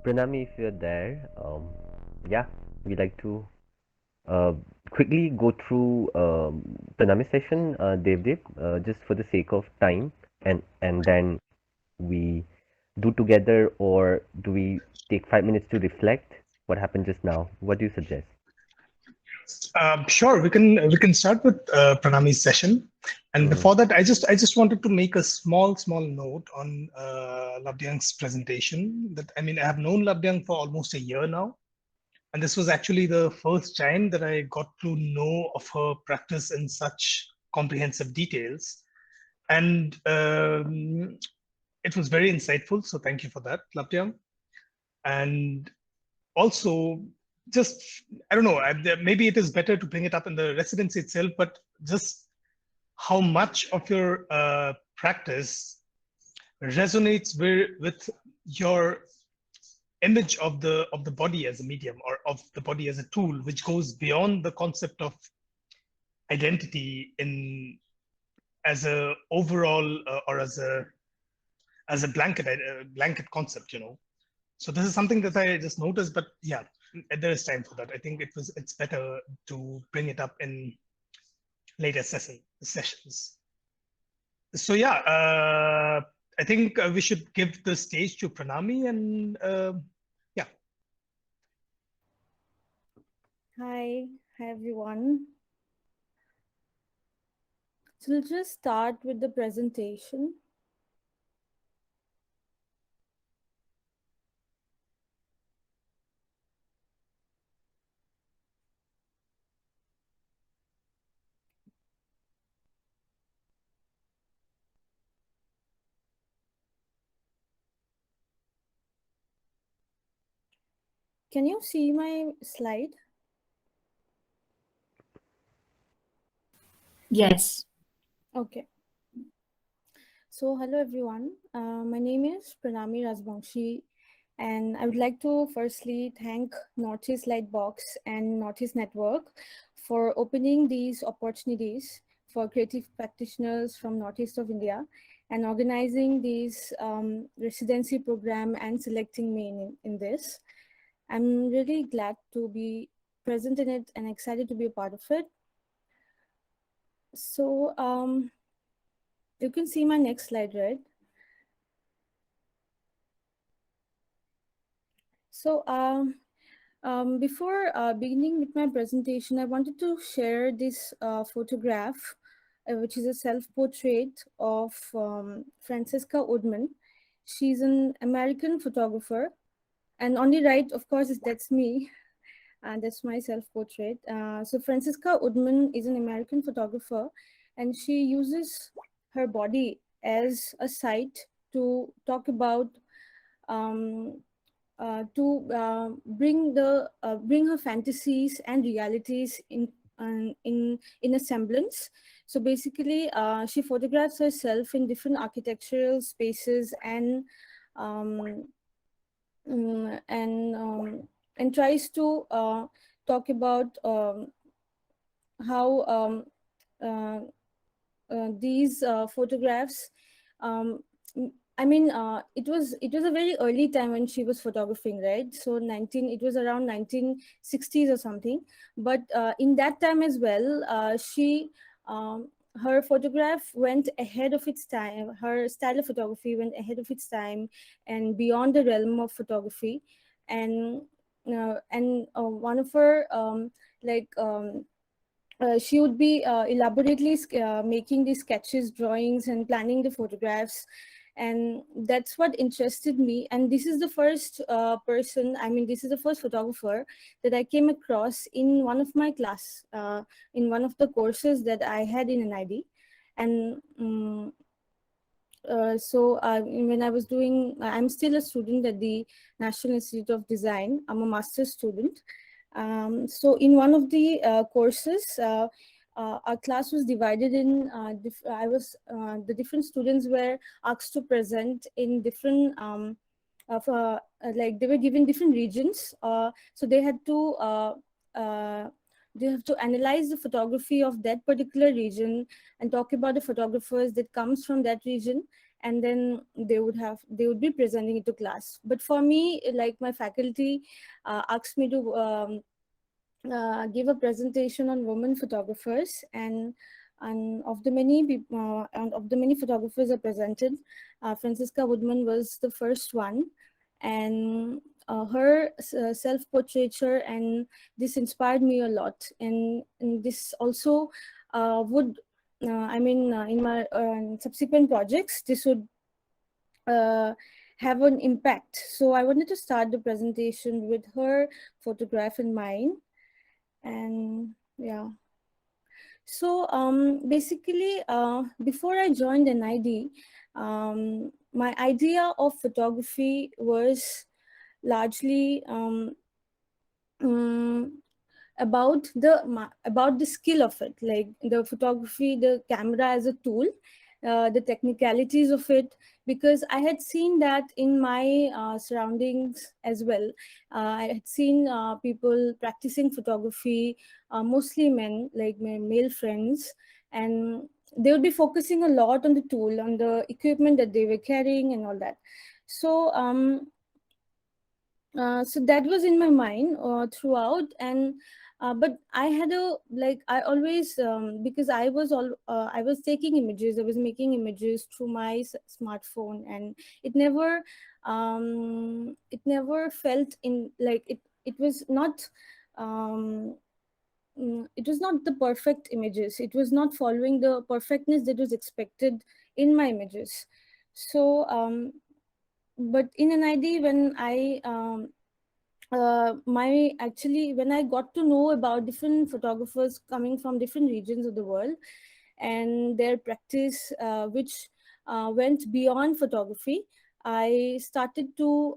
Pranami, if you're there, yeah, we'd like to uh, quickly go through Pranami's session, Dev, just for the sake of time, and then we do together, or do we take 5 minutes to reflect what happened just now? What do you suggest? Sure, we can start with Pranami's session, and Mm, before that, I just wanted to make a small note on Labdyang's presentation. That I mean, I have known Labdyang for almost a year now, and this was actually the first time that I got to know of her practice in such comprehensive details, and it was very insightful. So thank you for that, Labdyang. And also, just I don't know, maybe it is better to bring it up in the residency itself, but just how much of your practice resonates with your image of the body as a medium, or of the body as a tool, which goes beyond the concept of identity in as a overall or as a blanket concept, So this is something that I just noticed, but yeah, there is time for that. I think it's better to bring it up in later sessions. So yeah, I think we should give the stage to Pranami, and yeah. Hi everyone. So let's just start with the presentation. Can you see my slide? Yes. Okay. So hello everyone. My name is Pranami Rajbangshi, and I would like to firstly thank Northeast Lightbox and Northeast Network for opening these opportunities for creative practitioners from Northeast of India and organizing these residency program and selecting me in this. I'm really glad to be present in it and excited to be a part of it. So you can see my next slide, right? So before beginning with my presentation, I wanted to share this photograph, which is a self-portrait of Francisca Woodman. She's an American photographer, and on the right, of course, that's me, and that's my self-portrait. So Francisca Woodman is an American photographer, and she uses her body as a site to talk about um, to bring her fantasies and realities in a semblance. So basically, she photographs herself in different architectural spaces um, mm, and um, and tries to talk about how uh, these photographs um, it was a very early time when she was photographing, right? So it was around 1960s or something. But in that time as well, um, her photograph went ahead of its time. Her style of photography went ahead of its time and beyond the realm of photography. And one of her like she would be elaborately making these sketches, drawings, and planning the photographs. And that's what interested me. And this is the first this is the first photographer that I came across in one of my class, in one of the courses that I had in NID. And when I was doing, I'm still a student at the National Institute of Design. I'm a master's student. So in one of the courses, our class was divided in, the different students were asked to present in different, like they were given different regions. So they have to analyze the photography of that particular region and talk about the photographers that comes from that region, and then they would be presenting it to class. But for me, like my faculty asked me to give a presentation on women photographers, and of the many people and of the many photographers are presented, Francisca Woodman was the first one, and her self-portraiture, and this inspired me a lot, and this also would in my subsequent projects, this would uh, have an impact. So I wanted to start the presentation with her photograph in mind. And yeah, so basically before I joined NID, my idea of photography was largely um, about the skill of it, like the photography, the camera as a tool, the technicalities of it, because I had seen that in my surroundings as well. I had seen people practicing photography, mostly men, like my male friends, and they would be focusing a lot on the tool, on the equipment that they were carrying and all that. So so that was in my mind throughout, and but I had a like I always because I was taking images, I was making images through my smartphone, and it never felt in like it was not um, it was not the perfect images, it was not following the perfectness that was expected in my images. So but in an ID, when I my actually when I got to know about different photographers coming from different regions of the world and their practice, which went beyond photography, I started to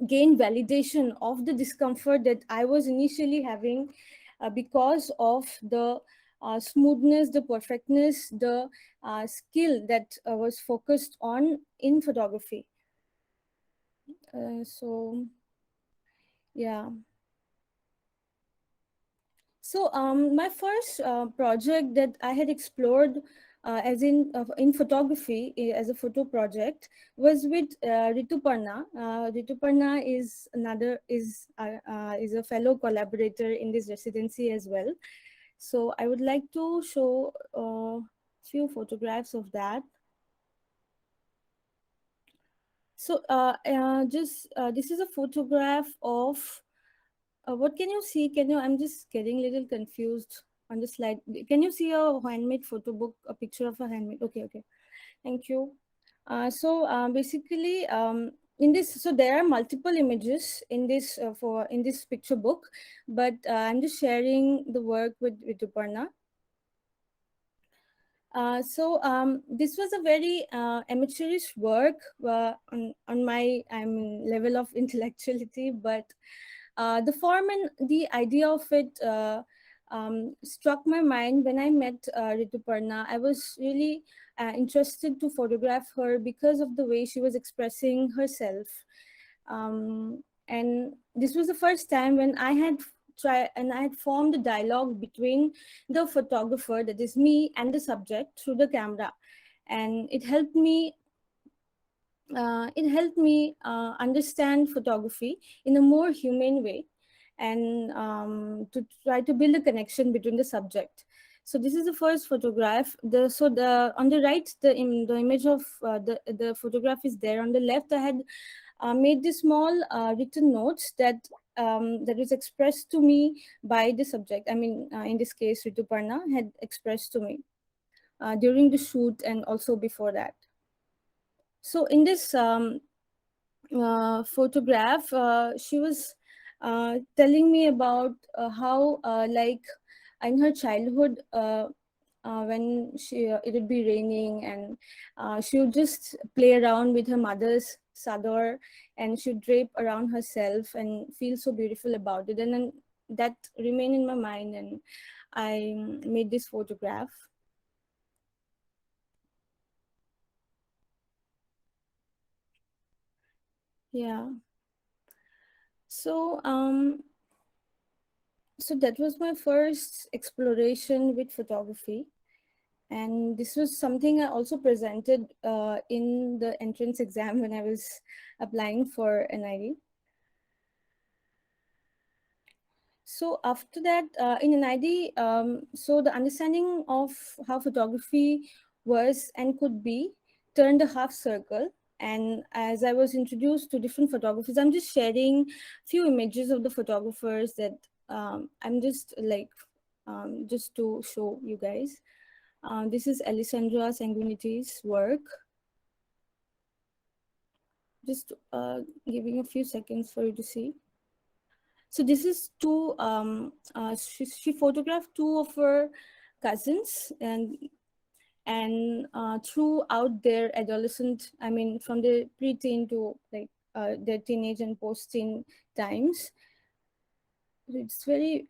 gain validation of the discomfort that I was initially having because of the smoothness, the perfectness, the skill that was focused on in photography. So yeah. So my first project that I had explored as in photography as a photo project was with Rituparna. Rituparna is a fellow collaborator in this residency as well. So I would like to show a few photographs of that. So just this is a photograph of what can you see? Can you? I'm just getting a little confused on the slide. Can you see a handmade photo book, a picture of a handmade? Okay, okay. Thank you. So basically, in this, so there are multiple images in this in this picture book, but I'm just sharing the work with Uparna. So this was a very amateurish work on my level of intellectuality, but the form and the idea of it struck my mind when I met Rituparna. I was really interested to photograph her because of the way she was expressing herself. And this was the first time when I had formed a dialogue between the photographer, that is me, and the subject through the camera. And it helped me understand photography in a more humane way, and to try to build a connection between the subject. So this is the first photograph. The on the right, the image of the photograph is there. On the left, I had made the small written notes that was expressed to me by the subject. I mean, in this case, Rituparna had expressed to me during the shoot and also before that. So in this photograph, she was telling me about how, like, in her childhood, when it would be raining, and she would just play around with her mother's sador, and she would drape around herself and feel so beautiful about it. And then that remained in my mind, and I made this photograph. Yeah. So so that was my first exploration with photography. And this was something I also presented in the entrance exam when I was applying for NID. So after that, in NID, so the understanding of how photography was and could be turned a half circle. And as I was introduced to different photographers, I'm just sharing few images of the photographers that I'm just like, just to show you guys. This is Alessandra Sanguiniti's work. Just giving a few seconds for you to see. So this is two, she photographed two of her cousins, and throughout their adolescent, I mean, from the preteen to like their teenage and post-teen times. It's very,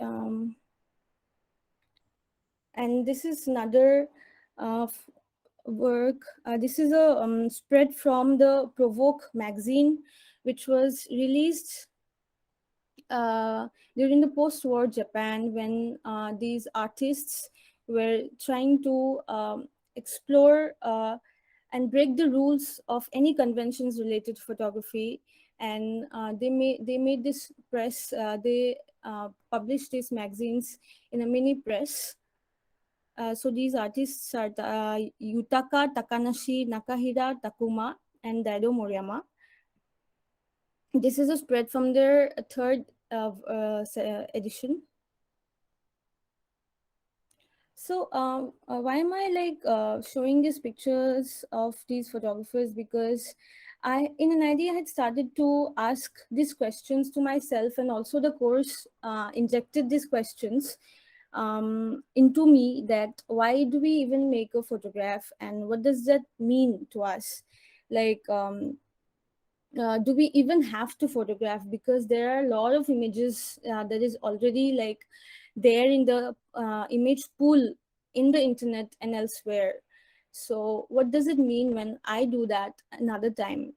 and this is another work. This is a spread from the Provoke magazine, which was released during the post-war Japan, when these artists were trying to explore and break the rules of any conventions related to photography, and they made this press. They published these magazines in a mini press. So these artists are Yutaka Takanashi, Nakahira Takuma, and Daido Moriyama. This is a spread from their third edition. So why am I like showing these pictures of these photographers? Because in an idea, I had started to ask these questions to myself, and also the course injected these questions into me, that why do we even make a photograph, and what does that mean to us? Like, do we even have to photograph? Because there are a lot of images that is already like there in the image pool in the internet and elsewhere. So what does it mean when I do that another time?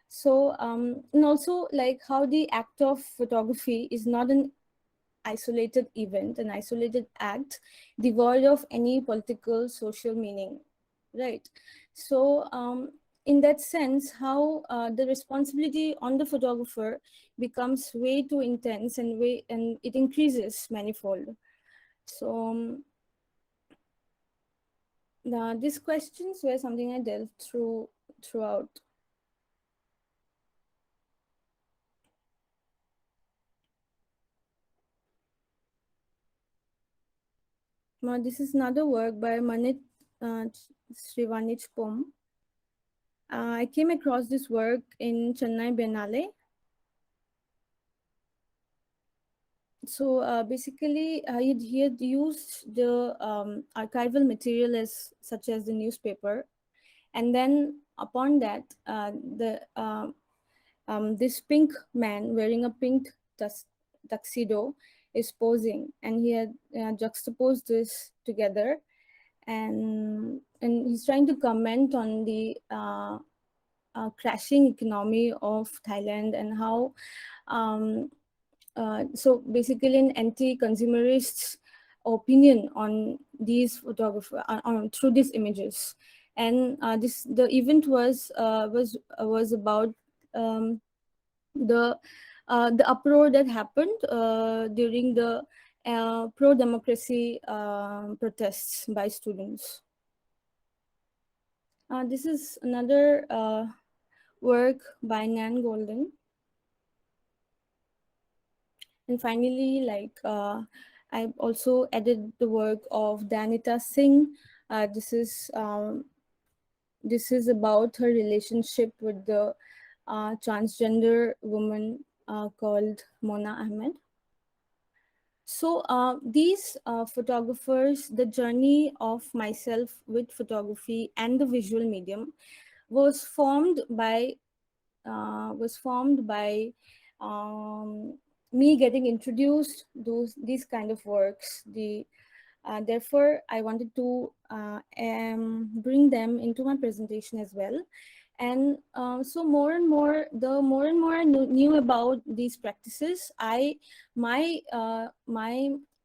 So and also like how the act of photography is not an isolated event, an isolated act devoid of any political social meaning, right? So in that sense, how the responsibility on the photographer becomes way too intense, and it increases manifold. So these questions were something I delved throughout. Now, this is another work by Manit Srivanich Pom. I came across this work in Chennai Biennale. So basically, he had used the archival material such as the newspaper, and then upon that, this pink man wearing a pink tuxedo is posing, and he had juxtaposed this together, and he's trying to comment on the crashing economy of Thailand, and how so basically an anti-consumerist opinion on these photographers through these images. And the event was about the uproar that happened during the pro-democracy protests by students. This is another work by Nan Golden. And finally, like I also added the work of Danita Singh. This is about her relationship with the transgender woman called Mona Ahmed. So these photographers, the journey of myself with photography and the visual medium was formed by me getting introduced these kind of works. Therefore, I wanted to bring them into my presentation as well. And so more and more I knew about these practices, my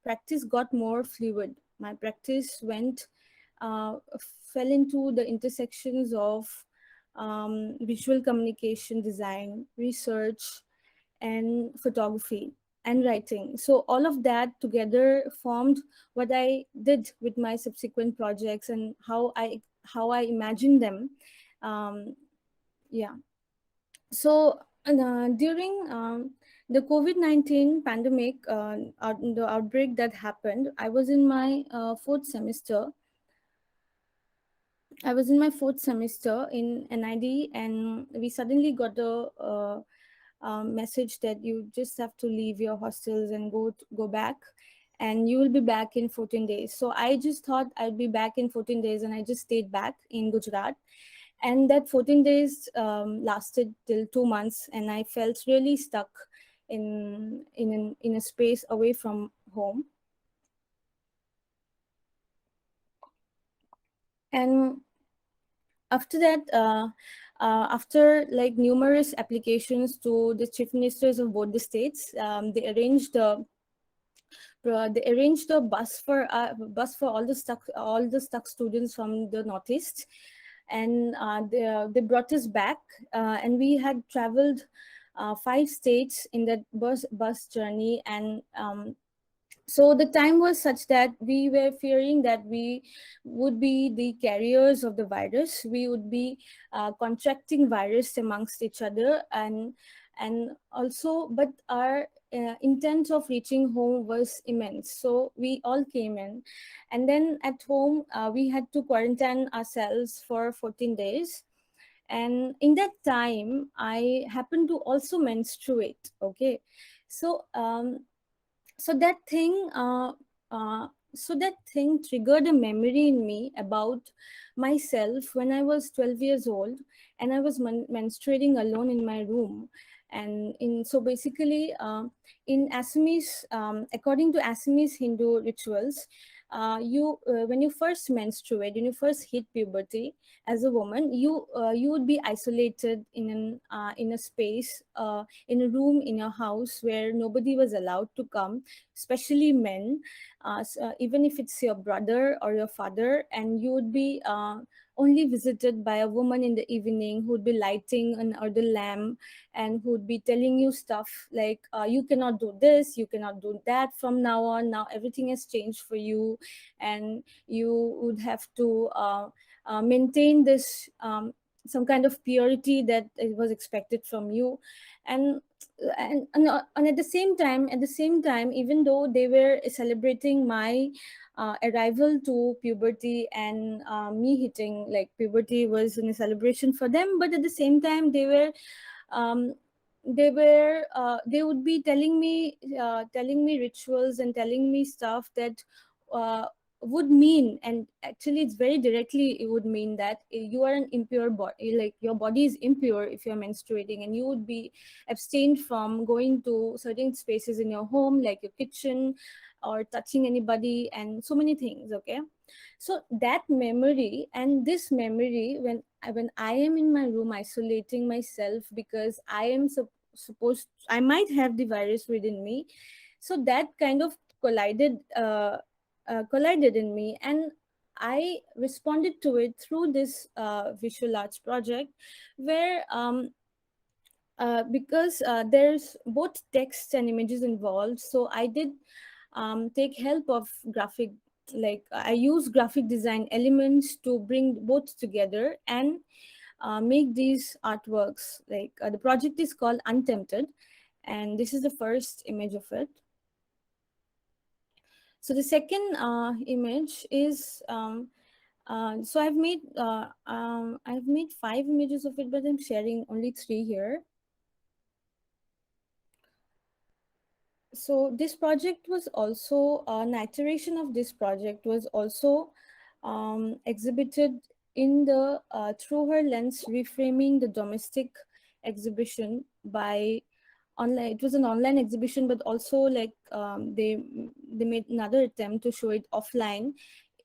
practice got more fluid. My practice went fell into the intersections of visual communication design, research, and photography and writing. So all of that together formed what I did with my subsequent projects and how I imagined them. Um, yeah. So during the COVID-19 pandemic, the outbreak that happened, I was in my fourth semester. I was in my fourth semester in NID, and we suddenly got a message that you just have to leave your hostels and go back, and you will be back in 14 days. So I just thought I'd be back in 14 days, and I just stayed back in Gujarat. And that 14 days lasted till 2 months, and I felt really stuck in a space away from home. And after that, after like numerous applications to the chief ministers of both the states, they arranged a bus for all the stuck students from the northeast, and they brought us back, and we had traveled 5 states in that bus journey. And so the time was such that we were fearing that we would be the carriers of the virus. We would be contracting virus amongst each other, and also, but our intent of reaching home was immense. So we all came in, and then at home we had to quarantine ourselves for 14 days. And in that time, I happened to also menstruate. Okay, so so that thing so that thing triggered a memory in me about myself when I was 12 years old, and I was menstruating alone in my room. And in so basically in Assamese, according to Assamese Hindu rituals, you when you first menstruate, when you first hit puberty as a woman, you would be isolated in a space, in a room in your house where nobody was allowed to come, especially men, even if it's your brother or your father. And you would be only visited by a woman in the evening who would be lighting an ardal lamp, and who would be telling you stuff like, you cannot do this, you cannot do that from now on, now everything has changed for you, and you would have to maintain this some kind of purity that it was expected from you. And and at the same time, even though they were celebrating my arrival to puberty, and me hitting like puberty was in a celebration for them, but at the same time um, they would be telling me rituals and telling me stuff that uh, would mean, and actually it's very directly, it would mean that you are an impure body, like your body is impure if you're menstruating, and you would be abstained from going to certain spaces in your home, like your kitchen, or touching anybody, and so many things. Okay, so that memory, and this memory, when I am in my room isolating myself because I am supposed, I might have the virus within me. So that kind of collided in me, and I responded to it through this visual arts project, where because there's both text and images involved, so I did take help of graphic, like I use graphic design elements to bring both together and make these artworks. Like the project is called Untempted, and this is the first image of it. So the second image is so I've made 5 images of it, but I'm sharing only 3 here. So this project was also an iteration of this project was also exhibited in the Through Her Lens Reframing the Domestic exhibition by online. It was an online exhibition, but also like they made another attempt to show it offline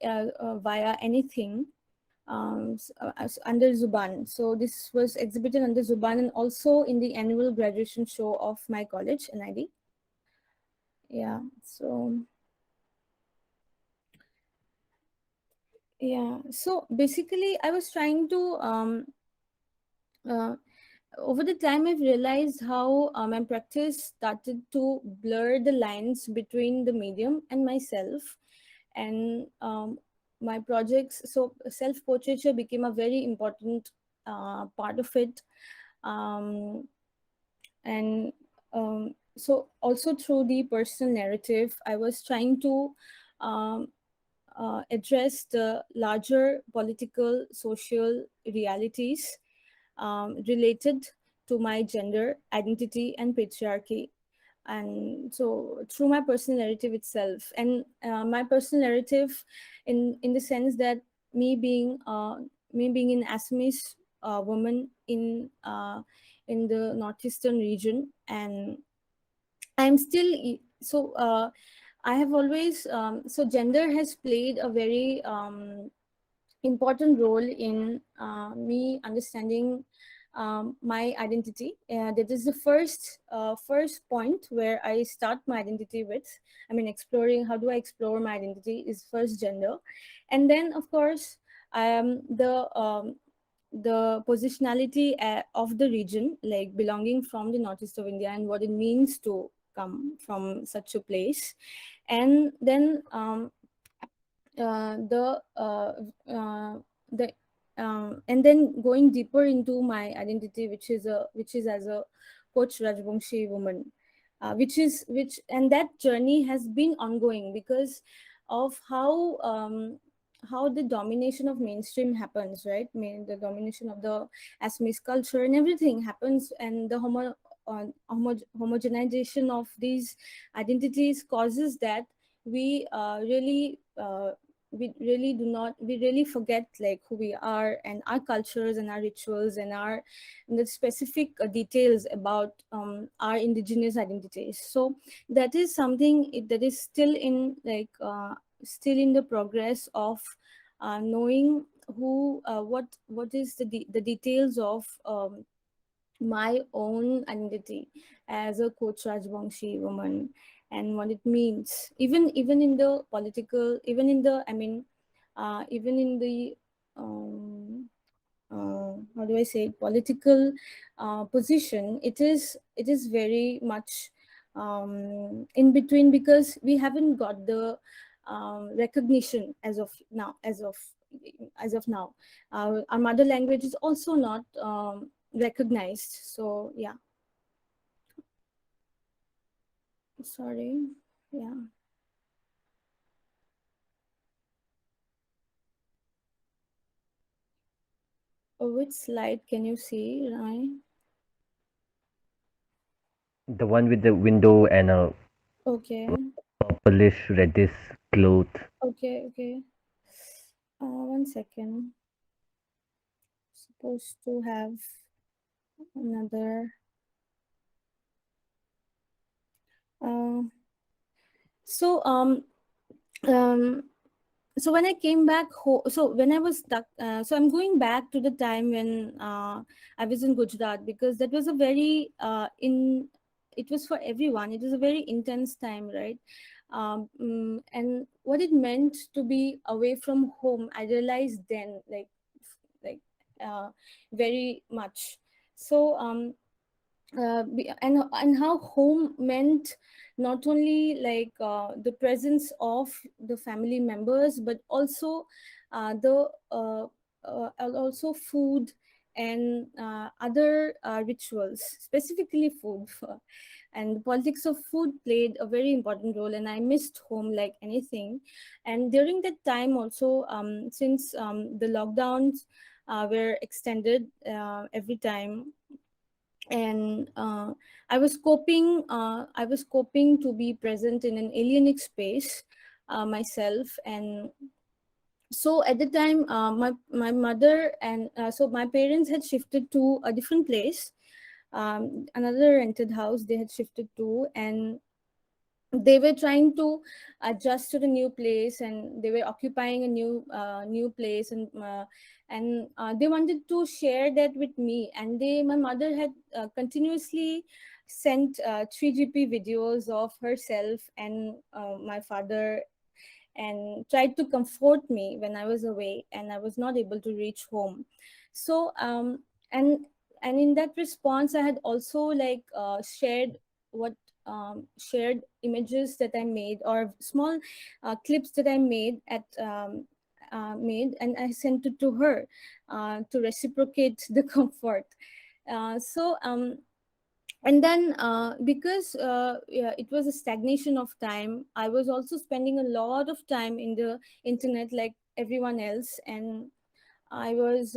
via anything under Zuban. So this was exhibited under Zuban, and also in the annual graduation show of my college, NID. Yeah, so Yeah. So basically, I was trying to uh, over the time I've realized how my practice started to blur the lines between the medium and myself, and my projects. So self portraiture became a very important part of it, um, and so also through the personal narrative, I was trying to um, address the larger political, social realities related to my gender identity and patriarchy. And so through my personal narrative itself, and my personal narrative in the sense that me being an Assamese woman in the northeastern region, and I'm still so I have always so gender has played a very important role in me understanding my identity. That is the first point where I start my identity with. I mean, exploring how do I explore my identity is first gender, and then of course the positionality of the region, like belonging from the northeast of India and what it means to come from such a place, and then uh, the uh, uh, the and then going deeper into my identity, which is as a Koch-Rajbangshi woman, which and that journey has been ongoing because of how the domination of mainstream happens, right? The domination of the Assamese culture and everything happens, and the homogenization of these identities causes that we we really forget like who we are and our cultures and our rituals and our and the specific details about our indigenous identities. So that is something that is still in still in the progress of knowing who what is the details of my own identity as a Koch-Rajbangshi woman, and what it means, even in the political, even in the even in the how do I say it, political position. It is very much in between because we haven't got the recognition as of now. Our mother language is also not recognized. So yeah, sorry. Yeah. Which slide can you see, Rai? The one with the window and a Okay. purplish reddish cloth. Okay. 1 second. Supposed to have another. Uh, so um so when I came back home, so when I was stuck, so I'm going back to the time when I was in Gujarat, because that was a very it was for everyone. It was a very intense time, right? And what it meant to be away from home, I realized then, like uh, very much. So and how home meant not only the presence of the family members, but also the also food and other rituals, specifically food. And the politics of food played a very important role, and I missed home like anything. And during that time also, since the lockdowns were extended every time, and I was coping to be present in an alienic space myself. And so at the time, my mother and so my parents had shifted to a different place, another rented house they had shifted to, and they were trying to adjust to the new place, and they were occupying a new place, and they wanted to share that with me. And my mother had continuously sent 3GP videos of herself and my father, and tried to comfort me when I was away and I was not able to reach home. So and and in that response, I had also like shared what shared images that I made, or small clips that I made made, and I sent it to her to reciprocate the comfort. And then because yeah, it was a stagnation of time, I was also spending a lot of time in the internet like everyone else, and I was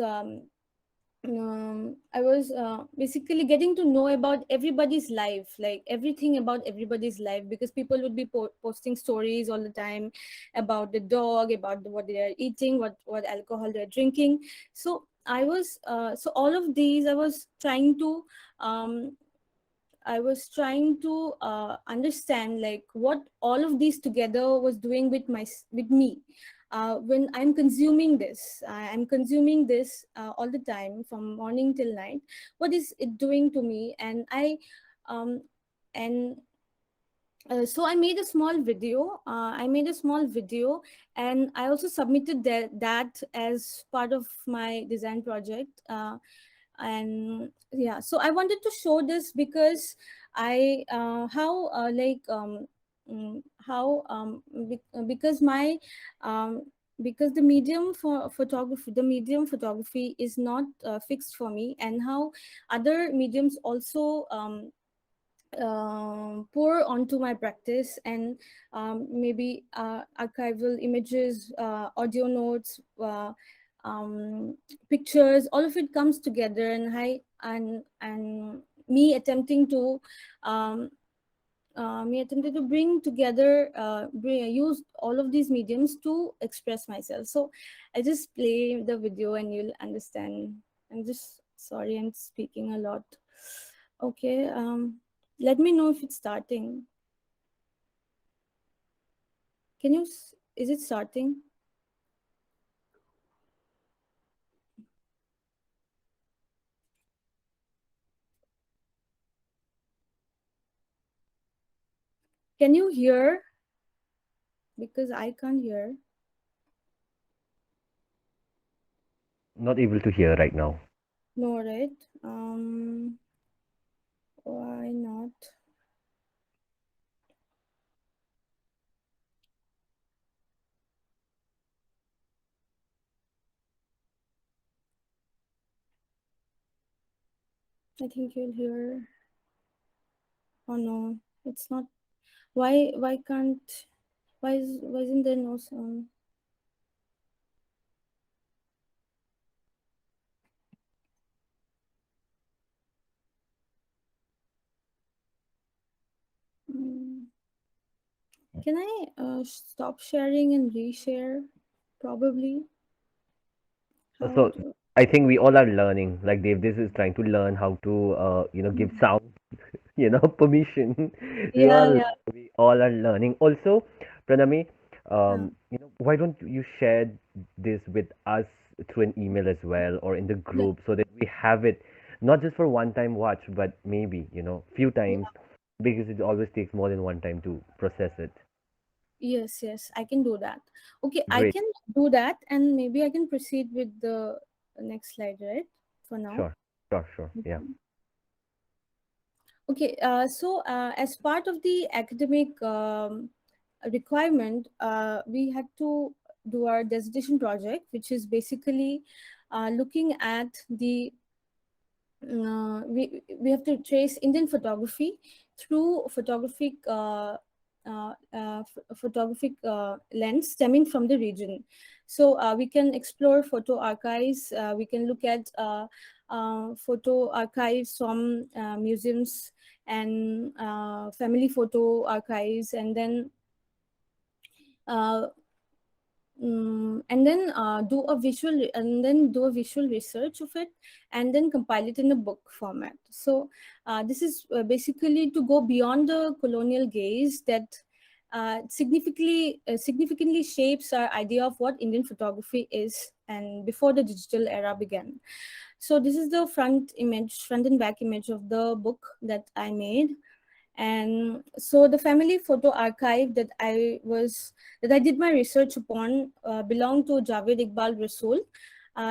basically getting to know about everybody's life, like everything about everybody's life, because people would be posting stories all the time about the dog, about what they are eating, what alcohol they're drinking. So so all of these um, I was trying to understand like what all of these together was doing with me. When I'm consuming this all the time from morning till night. What is it doing to me? Um, and so I made a small video. And I also submitted that as part of my design project. And yeah, so I wanted to show this because I how like how because my um, because the medium photography is not fixed for me, and how other mediums also pour onto my practice, and maybe archival images, audio notes, pictures, all of it comes together, and um, me attempting to bring together, use all of these mediums to express myself. So I just play the video and you'll understand. I'm just sorry, I'm speaking a lot. Okay, let me know if it's starting. Is it starting? Can you hear? Because I can't hear. Not able to hear right now. No, right? Why not? I think you'll hear. Oh no, it's not. Why can't? Why isn't there no sound? Mm. Can I stop sharing and reshare? Probably. How So to? I think we all are learning. Like Dave, this is trying to learn how to, give sound, permission. Yeah, yeah, We all are learning. Also, Pranami, yeah. why don't you share this with us through an email as well, or in the Yeah. group, so that we have it not just for one time watch, but maybe, few times, because it always takes more than one time to process it. Yes, yes, I can do that. Okay, I Great. can do that, and maybe I can proceed with the next slide, right? For now. Sure. Sure, sure. Yeah. Mhm. Okay, so as part of the academic requirement, we had to do our dissertation project, which is basically looking at we have to trace Indian photography through photographic lens stemming from the region. So we can explore photo archives. We can look at photo archives from museums and family photo archives, and then uh, and then do a visual research of it, and then compile it in a book format. So this is basically to go beyond the colonial gaze that significantly shapes our idea of what Indian photography is, and before the digital era began. So this is the front and back image of the book that I made. And so the family photo archive that I did my research upon belonged to Javed Iqbal Rasool.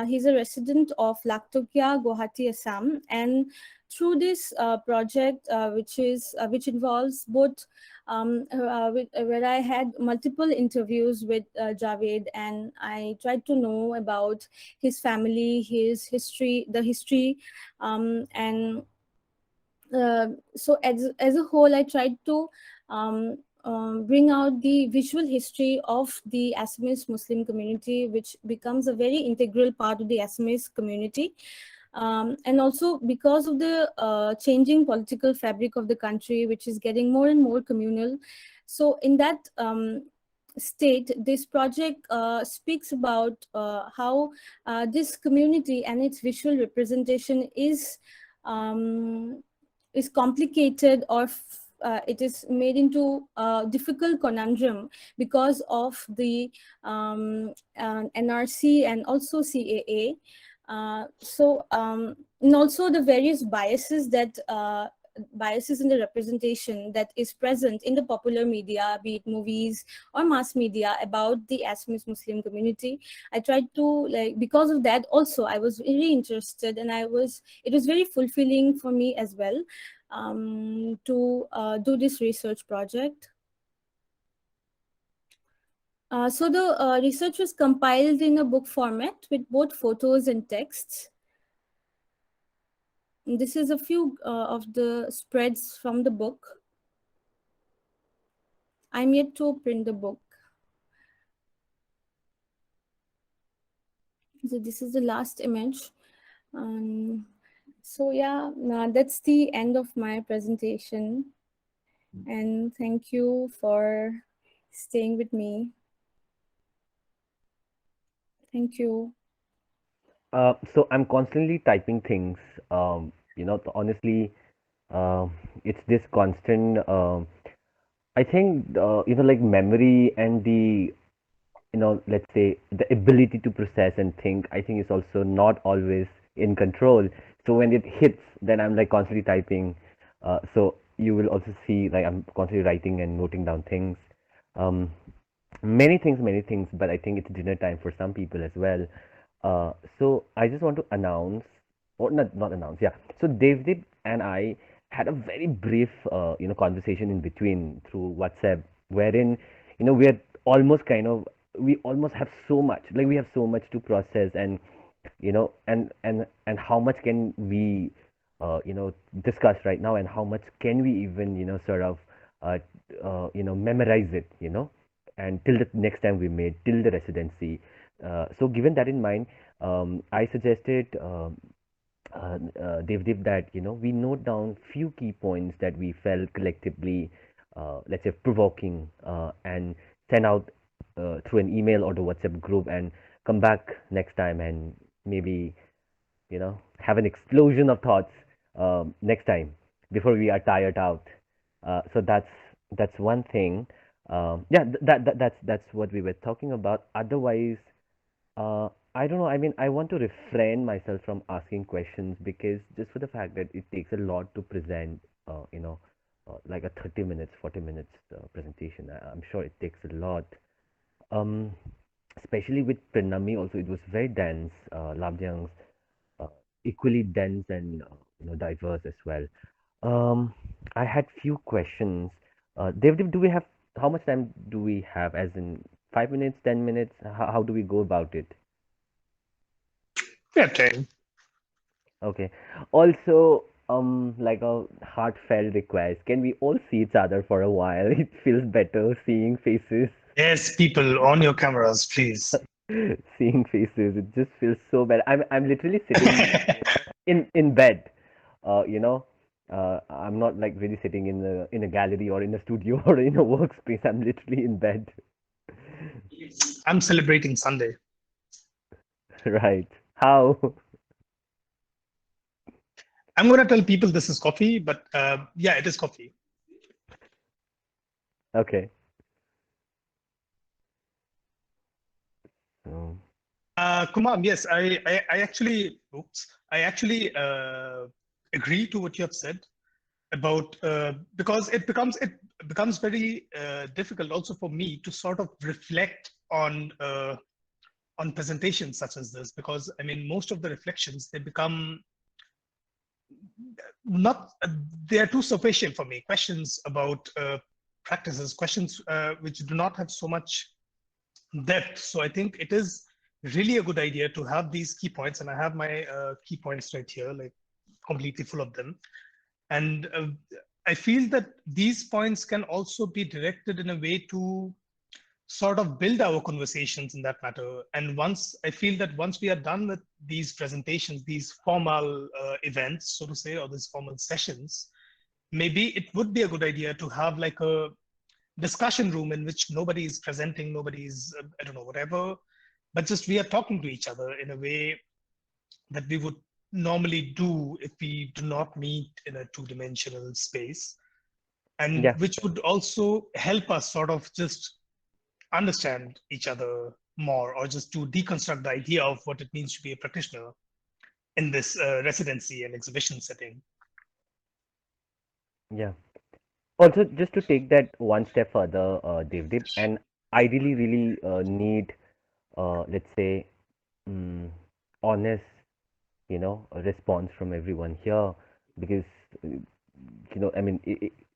He's a resident of Laktokya, Guwahati, Assam, and through this project, which involves both where I had multiple interviews with Javed, and I tried to know about his family, his history, the history, and so as a whole, I tried to bring out the visual history of the Assamese Muslim community, which becomes a very integral part of the Assamese community. And also because of the changing political fabric of the country, which is getting more and more communal. So in that state, this project speaks about how this community and its visual representation is complicated, or it is made into a difficult conundrum because of the NRC and also CAA. And also the various biases in the representation that is present in the popular media, be it movies or mass media, about the Assamese Muslim community. I tried to, because of that also, I was really interested, and it was very fulfilling for me as well to do this research project. So the research was compiled in a book format with both photos and texts. This is a few of the spreads from the book. I'm yet to print the book. So this is the last image. So yeah, that's the end of my presentation. And thank you for staying with me. Thank you. So I'm constantly typing things. Honestly, it's this constant. I think like memory and the let's say the ability to process and think. I think is also not always in control. So when it hits, then I'm like constantly typing. So you will also see like I'm constantly writing and noting down things. Um, many things, but I think it's dinner time for some people as well. So I just want to announce, or not announce, yeah. So Devdeep and I had a very brief, conversation in between through WhatsApp, wherein, we're almost kind of, we almost have so much, like we have so much to process, and and how much can we, discuss right now, and how much can we even, sort of, uh, memorize it, and till the next time we meet, till the residency. So given that in mind, I suggested Devdeep that we note down few key points that we felt collectively, let's say provoking, and send out through an email or the WhatsApp group, and come back next time and maybe have an explosion of thoughts next time before we are tired out. So that's one thing. Yeah, that's what we were talking about. Otherwise, I don't know. I mean, I want to refrain myself from asking questions because just for the fact that it takes a lot to present, like a 30 minutes, 40 minutes presentation. I'm sure it takes a lot. Um, Especially with Pranami also, it was very dense. Labdyang's uh, equally dense and diverse as well. Um, I had few questions. Devdeep, do we have how much time do we have? As in 5 minutes, 10 minutes? How do we go about it? We have time. Okay. Also, like a heartfelt request. Can we all see each other for a while? It feels better seeing faces. Yes, people on your cameras, please. Seeing faces. It just feels so bad. I'm literally sitting in bed. You know. I'm not like really sitting in a gallery or in a studio or in a workspace. I'm literally in bed. I'm celebrating Sunday. Right. How? I'm going to tell people this is coffee, but yeah, it is coffee. Okay. So, Kumar, yes, I actually agree to what you have said. about because it becomes very difficult also for me to sort of reflect on presentations such as this, because I mean most of the reflections, they become not they are too superficial for me. Questions about practices, questions which do not have so much depth. So I think it is really a good idea to have these key points, and I have my key points right here, like completely full of them. And I feel that these points can also be directed in a way to sort of build our conversations in that matter. And once I feel that once we are done with these presentations, these formal events, so to say, or these formal sessions, maybe it would be a good idea to have like a discussion room in which nobody is presenting, nobody's, I don't know, whatever, but just we are talking to each other in a way that we would normally do if we do not meet in a two-dimensional space, and Yeah, which would also help us sort of just understand each other more, or just to deconstruct the idea of what it means to be a practitioner in this residency and exhibition setting. yeah. Also, just to take that one step further, Devdeep, and I really need, let's say, mm, honest, a response from everyone here, because, I mean,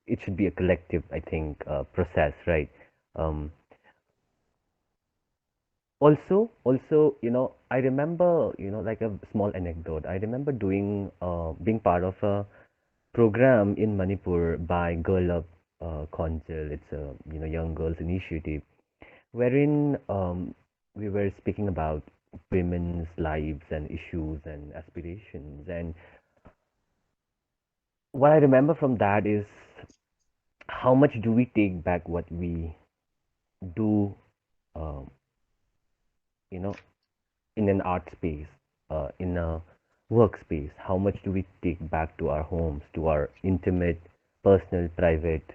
it should be a collective, I think, process, right? Um, also, I remember, like a small anecdote. I remember being part of a program in Manipur by Girl Up Council. It's a, young girls initiative, wherein we were speaking about women's lives and issues and aspirations. And what I remember from that is how much do we take back what we do, um, you know, in an art space, in a workspace? How much do we take back to our homes, to our intimate, personal, private,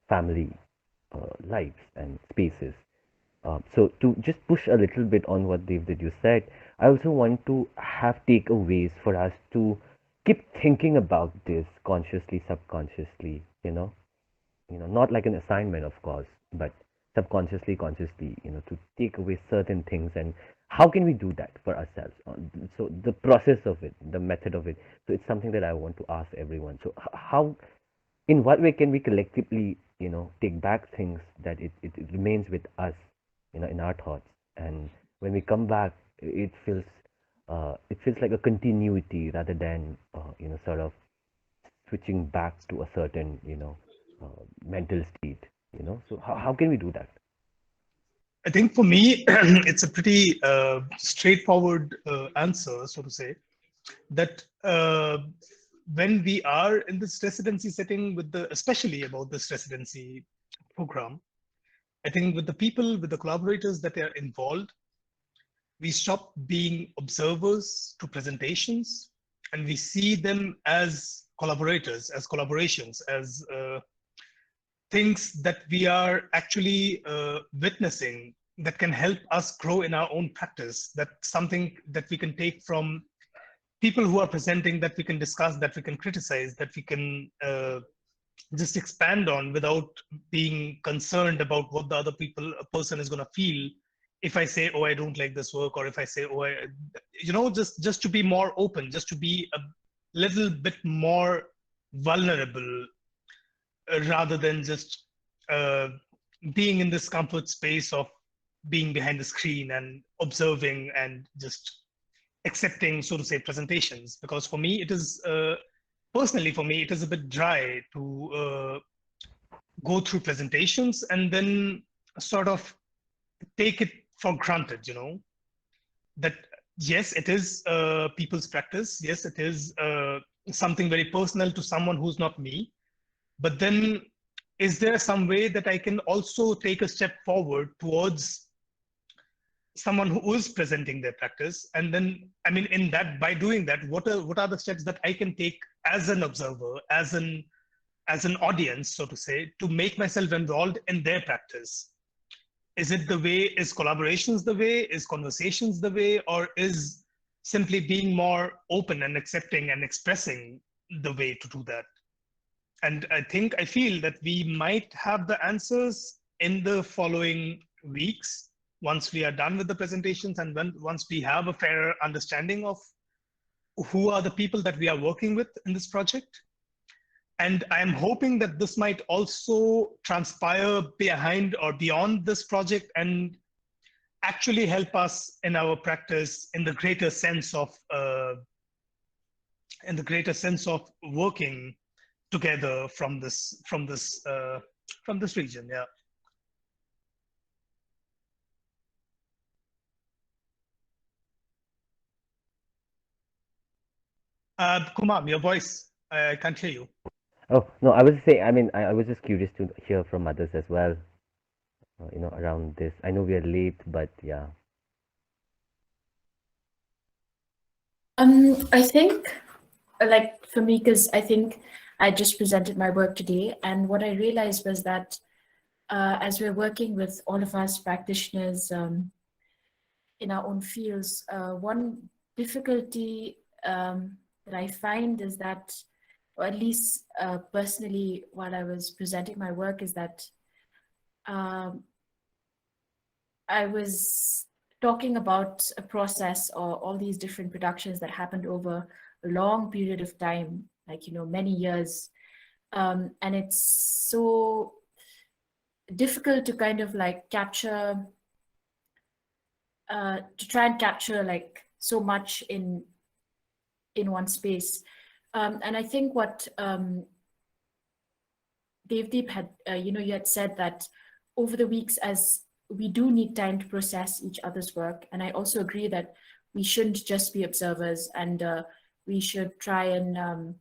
family lives and spaces? So to just push a little bit on what Dev that you said, I also want to have takeaways for us to keep thinking about this consciously, subconsciously, not like an assignment, of course, but subconsciously, consciously, to take away certain things. And how can we do that for ourselves? So the process of it, the method of it. So it's something that I want to ask everyone. So how, in what way can we collectively, take back things that it remains with us, in our thoughts, and when we come back, it feels like a continuity rather than, sort of switching back to a certain, mental state, so how can we do that? I think for me, it's a pretty straightforward answer, so to say, that when we are in this residency setting with especially about this residency program, I think with the people, with the collaborators that are involved, we stop being observers to presentations, and we see them as collaborators, as collaborations, as things that we are actually witnessing that can help us grow in our own practice. That something that we can take from people who are presenting, that we can discuss, that we can criticize, that we can just expand on without being concerned about what the other person is going to feel if I say, oh, I don't like this work, or if I say, oh, just to be more open, just to be a little bit more vulnerable, rather than just uh, being in this comfort space of being behind the screen and observing and just accepting, so to say, presentations. Because for me, it is personally, for me, it is a bit dry to go through presentations and then sort of take it for granted, that yes, it is people's practice. Yes, it is something very personal to someone who's not me. But then, is there some way that I can also take a step forward towards someone who is presenting their practice? And then, I mean, in that, by doing that, what are the steps that I can take as an observer, as an audience, so to say, to make myself involved in their practice? Is it the way? Is collaborations the way? Is conversations the way? Or is simply being more open and accepting and expressing the way to do that? And I feel that we might have the answers in the following weeks once we are done with the presentations and once we have a fairer understanding of who are the people that we are working with in this project. And I'm hoping that this might also transpire behind or beyond this project and actually help us in our practice in the greater sense of working together from this region. Yeah. Kumar, your voice, I can't hear you. Oh, no, I was saying, I mean, I was just curious to hear from others as well, around this. I know we are late, but yeah. I think, like for me, because I think I just presented my work today, and what I realized was that as we're working with all of us practitioners in our own fields, one difficulty that I find is that, or at least personally, while I was presenting my work, is that um, I was talking about a process or all these different productions that happened over a long period of time, like, many years. And it's so difficult to kind of like capture, to try and capture like so much in one space. And I think what Devdeep had, you had said that over the weeks, as we do need time to process each other's work. And I also agree that we shouldn't just be observers, and we should try and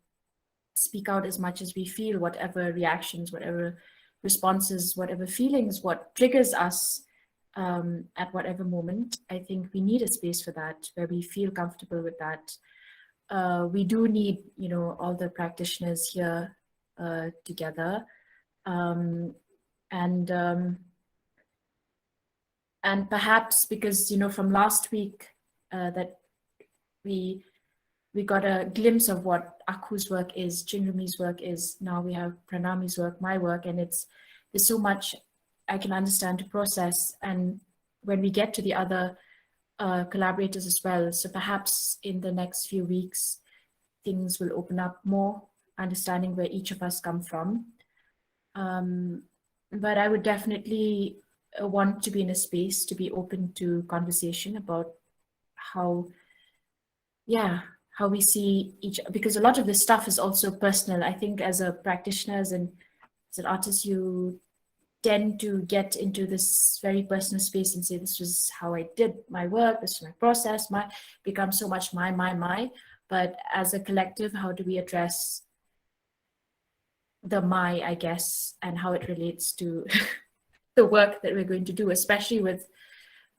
speak out as much as we feel, whatever reactions, whatever responses, whatever feelings, what triggers us at whatever moment. I think we need a space for that, where we feel comfortable with that. We do need, all the practitioners here together. And perhaps because from last week that we got a glimpse of what Aku's work is, Chinrumi's work is. Now we have Pranami's work, my work, and there's so much I can understand to process. And when we get to the other collaborators as well, so perhaps in the next few weeks things will open up more, understanding where each of us come from. But I would definitely want to be in a space to be open to conversation about how we see each, because a lot of this stuff is also personal. I think as a practitioner and as an artist, you tend to get into this very personal space and say, this was how I did my work, this was my process, become so much my. But as a collective, how do we address the my, I guess, and how it relates to the work that we're going to do, especially with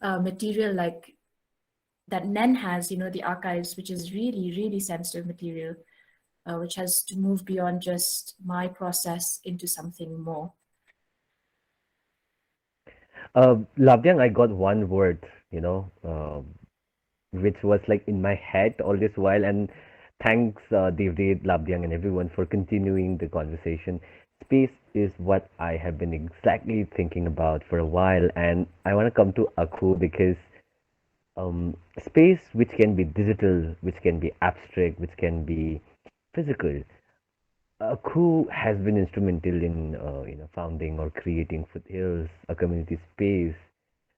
material like that NEN has, the archives, which is really, really sensitive material, which has to move beyond just my process into something more. Lavdyang, I got one word, which was like in my head all this while, and thanks Devdev, Lavdyang, and everyone for continuing the conversation. Space is what I have been exactly thinking about for a while, and I want to come to Aku because space, which can be digital, which can be abstract, which can be physical. Aku has been instrumental in founding or creating Foothills, a community space.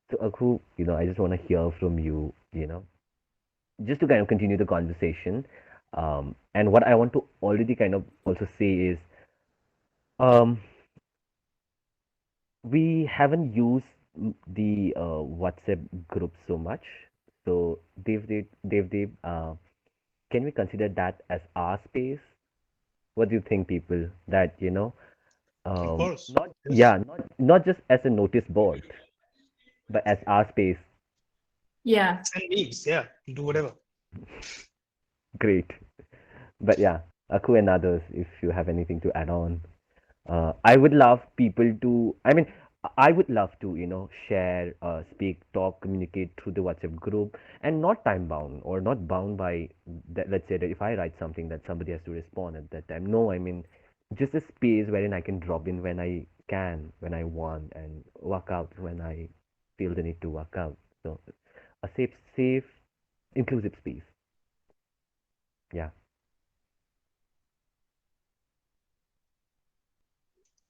So Aku, I just want to hear from you, just to kind of continue the conversation. And what I want to already kind of also say is, um, we haven't used the WhatsApp group so much. So Dev, can we consider that as our space? What do you think, people? That Of course. not Yes. yeah, not just as a notice board, but as our space. Yeah. Send memes. Yeah. Do whatever. Great. But yeah, Aku and others, if you have anything to add on. I would love people to, I mean, I would love to, share, speak, talk, communicate through the WhatsApp group and not time bound or not bound by that. Let's say that if I write something that somebody has to respond at that time. No, I mean, just a space wherein I can drop in when I can, when I want, and work out when I feel the need to work out. So a safe, inclusive space. Yeah.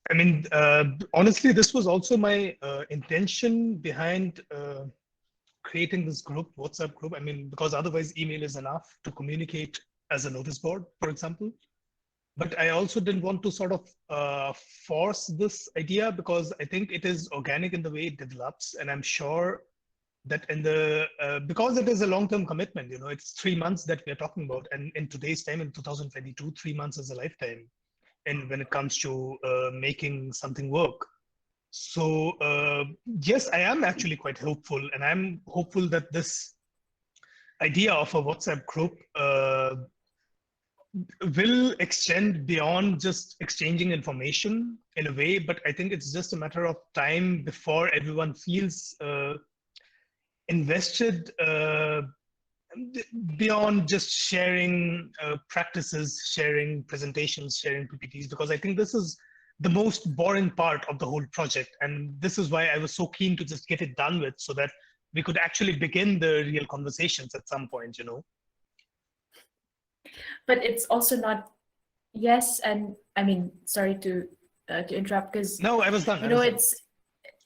I mean, honestly, this was also my intention behind creating this group, WhatsApp group. I mean, because otherwise email is enough to communicate as a notice board, for example. But I also didn't want to sort of force this idea because I think it is organic in the way it develops. And I'm sure that in the, because it is a long-term commitment, you know, it's 3 months that we're talking about. And in today's time, in 2022, 3 months is a lifetime. And when it comes to making something work. So yes, I am actually quite hopeful, and I'm hopeful that this idea of a WhatsApp group will extend beyond just exchanging information in a way. But I think it's just a matter of time before everyone feels invested beyond just sharing practices, sharing presentations, sharing PPTs, because I think this is the most boring part of the whole project. And this is why I was so keen to just get it done with so that we could actually begin the real conversations at some point, you know. But it's also not, yes, and I mean, sorry to interrupt, because No, I was done. you know it's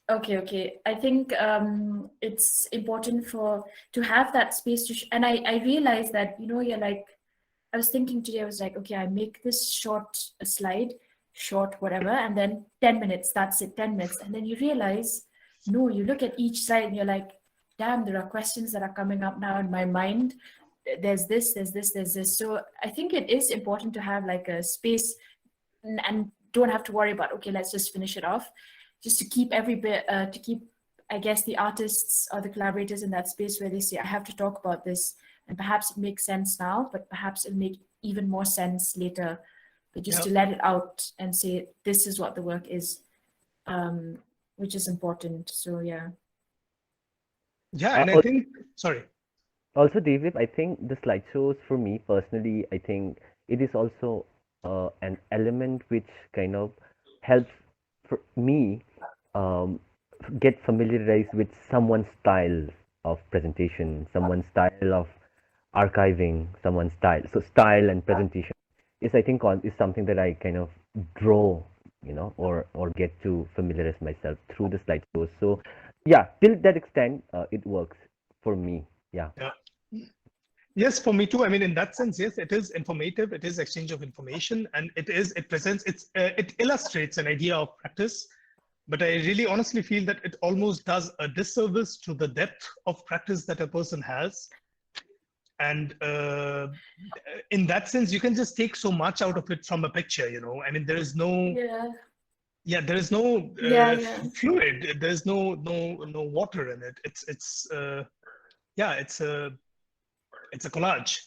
okay. I think it's important to have that space to and I realized that, you know, you're like, I was thinking today, I was like, okay, I make this short a slide, short whatever, and then 10 minutes, that's it, 10 minutes. And then you realize, no, you look at each slide and you're like, damn, there are questions that are coming up now in my mind. There's this, there's this, there's this. So I think it is important to have like a space and don't have to worry about, okay, let's just finish it off. Just to keep every bit, to keep, I guess, the artists or the collaborators in that space where they say, I have to talk about this. And perhaps it makes sense now, but perhaps it'll make even more sense later. But just to let it out and say, this is what the work is, which is important. So, yeah. Yeah, and I think, sorry. Also, David, I think the slideshows for me personally, I think it is also an element which kind of helps for me um, get familiarized with someone's style of presentation, someone's style of archiving, someone's style. So style and presentation is, I think, is something that I kind of draw, you know, or get to familiarize myself through the slideshows. So yeah, till that extent, it works for me. Yeah. Yes, for me too. I mean, in that sense, yes, it is informative. It is exchange of information, and it presents, it illustrates an idea of practice. But I really honestly feel that it almost does a disservice to the depth of practice that a person has. And in that sense, you can just take so much out of it from a picture, you know. I mean, there is no, there is no fluid. There's no water in it. It's a collage.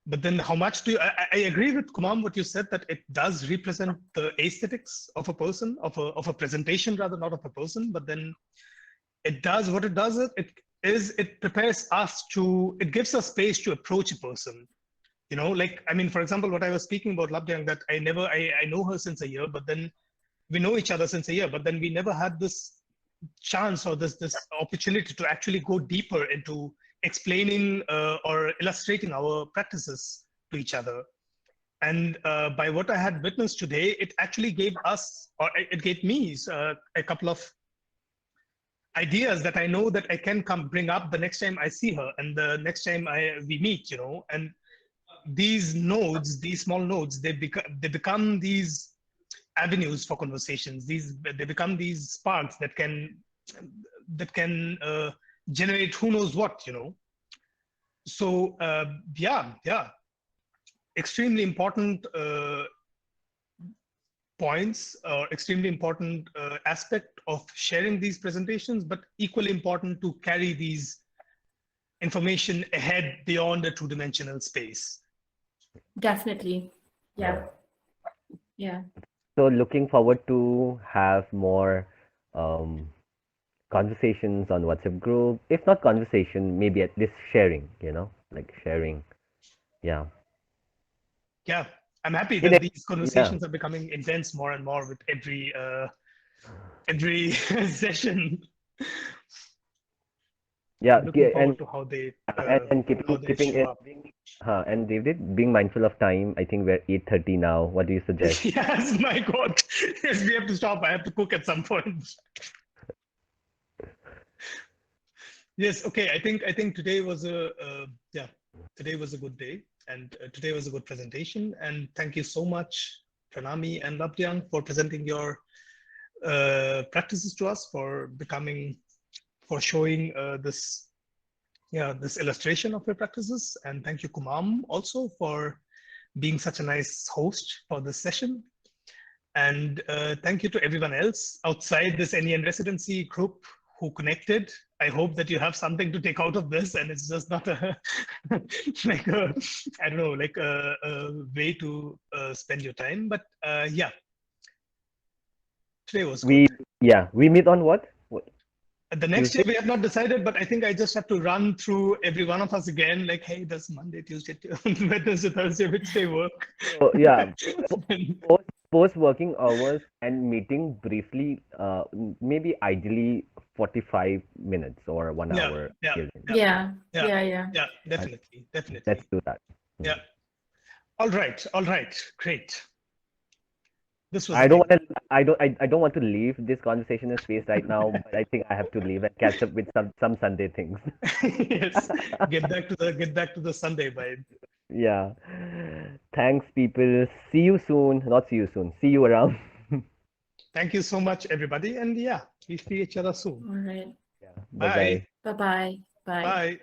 But then how much do you, I agree with Kumam what you said, that it does represent the aesthetics of a person, of a presentation rather, not of a person. But then it does what it does. It prepares us to, it gives us space to approach a person. You know, like, I mean, for example, what I was speaking about Labdyang, that I know her since a year, but then we know each other since a year, but then we never had this chance or this opportunity to actually go deeper into explaining or illustrating our practices to each other. And by what I had witnessed today, it actually gave us, or it gave me a couple of ideas that I know that I can bring up the next time I see her and the next time we meet, you know. And these nodes, these small nodes, they become these avenues for conversations. They become these sparks that can generate who knows what, you know. So yeah, extremely important points, or extremely important aspect of sharing these presentations, but equally important to carry these information ahead beyond a two-dimensional space. Definitely. Yeah. So looking forward to have more conversations on WhatsApp group. If not conversation, maybe at least sharing, you know, like sharing. Yeah. Yeah, I'm happy In that a- these conversations are becoming intense more and more with every session. Yeah, I'm looking forward and to how they keeping show it up. and David, being mindful of time, I think we're 8:30 now. What do you suggest? Yes, my God. Yes, we have to stop. I have to cook at some point. Yes, okay. I think today was today was a good day, and today was a good presentation. And thank you so much, Pranami and Labdyang, for presenting your practices to us, for showing this illustration of your practices. And thank you, Kumam, also for being such a nice host for this session. And thank you to everyone else outside this NEN residency group who connected. I hope that you have something to take out of this, and it's just not a like a I don't know, like a way to spend your time. But yeah, today was good. We meet on what? The next Tuesday? day we have not decided, but I think I just have to run through every one of us again. Like, hey, does Monday, Tuesday, Wednesday, Thursday, which day work? So yeah, post working hours and meeting briefly, maybe ideally 45 minutes or 1 hour. Yeah, Definitely. Let's do that. Yeah. All right, great. This was I don't want to leave this conversation in space right now, but I think I have to leave and catch up with some Sunday things. Yes, get back to the Sunday vibe. Yeah. Thanks, people. See you soon. Not see you soon. See you around. Thank you so much, everybody. And yeah, we see each other soon. all right. Yeah. Bye. Bye-bye. Bye-bye. Bye. Bye.